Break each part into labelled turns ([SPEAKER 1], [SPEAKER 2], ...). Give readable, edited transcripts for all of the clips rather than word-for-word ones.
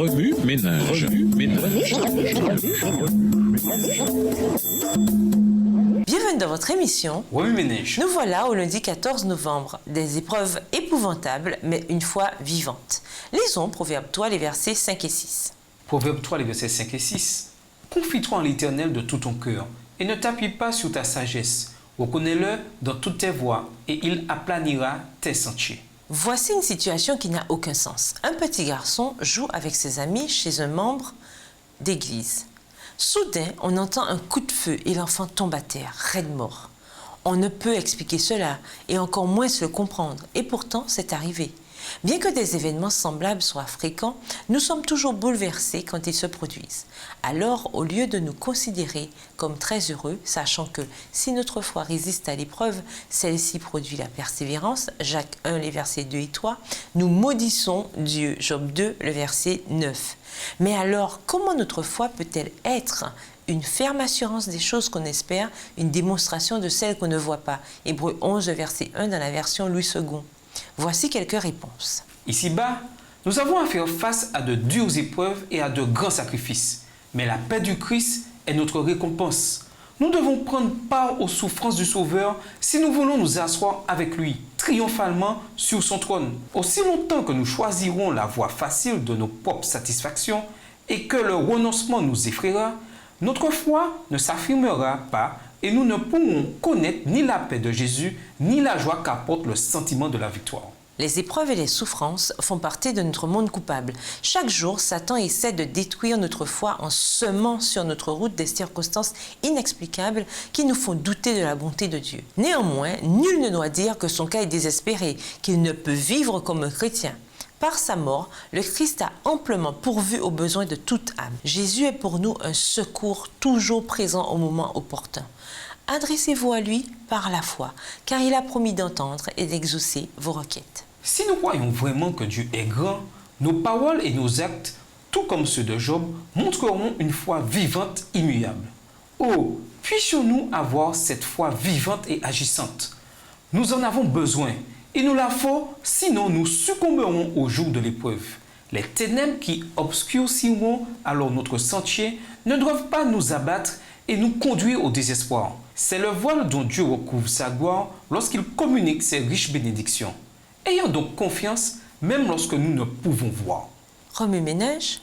[SPEAKER 1] Remue ménage.
[SPEAKER 2] Bienvenue dans votre émission.
[SPEAKER 3] Remue ménage.
[SPEAKER 2] Nous voilà au lundi 14 novembre. Des épreuves épouvantables, mais une foi vivante. Lisons Proverbe 3, les versets 5 et 6.
[SPEAKER 3] Proverbe 3, les versets 5 et 6. Confie-toi en l'Éternel de tout ton cœur, et ne t'appuie pas sur ta sagesse. Reconnais-le dans toutes tes voies, et il aplanira tes sentiers.
[SPEAKER 2] Voici une situation qui n'a aucun sens. Un petit garçon joue avec ses amis chez un membre d'église. Soudain, on entend un coup de feu et l'enfant tombe à terre, raide mort. On ne peut expliquer cela et encore moins se le comprendre. Et pourtant, c'est arrivé. Bien que des événements semblables soient fréquents, nous sommes toujours bouleversés quand ils se produisent. Alors, au lieu de nous considérer comme très heureux, sachant que si notre foi résiste à l'épreuve, celle-ci produit la persévérance, Jacques 1, les versets 2 et 3, nous maudissons Dieu, Job 2, le verset 9. Mais alors, comment notre foi peut-elle être une ferme assurance des choses qu'on espère, une démonstration de celles qu'on ne voit pas? Hébreux 11, verset 1 dans la version Louis II. Voici quelques réponses.
[SPEAKER 3] Ici-bas, nous avons à faire face à de dures épreuves et à de grands sacrifices. Mais la paix du Christ est notre récompense. Nous devons prendre part aux souffrances du Sauveur si nous voulons nous asseoir avec lui, triomphalement sur son trône. Aussi longtemps que nous choisirons la voie facile de nos propres satisfactions et que le renoncement nous effraiera, notre foi ne s'affirmera pas et nous ne pourrons connaître ni la paix de Jésus, ni la joie qu'apporte le sentiment de la victoire.
[SPEAKER 2] Les épreuves et les souffrances font partie de notre monde coupable. Chaque jour, Satan essaie de détruire notre foi en semant sur notre route des circonstances inexplicables qui nous font douter de la bonté de Dieu. Néanmoins, nul ne doit dire que son cas est désespéré, qu'il ne peut vivre comme un chrétien. Par sa mort, le Christ a amplement pourvu aux besoins de toute âme. Jésus est pour nous un secours toujours présent au moment opportun. Adressez-vous à lui par la foi, car il a promis d'entendre et d'exaucer vos requêtes.
[SPEAKER 3] Si nous croyons vraiment que Dieu est grand, nos paroles et nos actes, tout comme ceux de Job, montreront une foi vivante, immuable. Oh, puissions-nous avoir cette foi vivante et agissante. Nous en avons besoin. Il nous la faut, sinon nous succomberons au jour de l'épreuve. Les ténèbres qui obscurciront alors notre sentier ne doivent pas nous abattre et nous conduire au désespoir. C'est le voile dont Dieu recouvre sa gloire lorsqu'il communique ses riches bénédictions. Ayons donc confiance, même lorsque nous ne pouvons voir.
[SPEAKER 2] Remue ménage,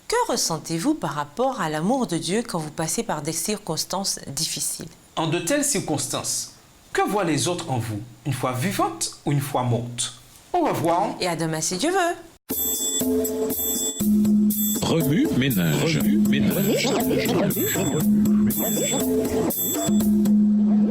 [SPEAKER 2] que ressentez-vous par rapport à l'amour de Dieu quand vous passez par des circonstances difficiles?
[SPEAKER 3] En de telles circonstances, que voient les autres en vous? Une foi vivante ou une foi morte? Au revoir.
[SPEAKER 2] Et à demain si Dieu veut.
[SPEAKER 1] Remue ménage.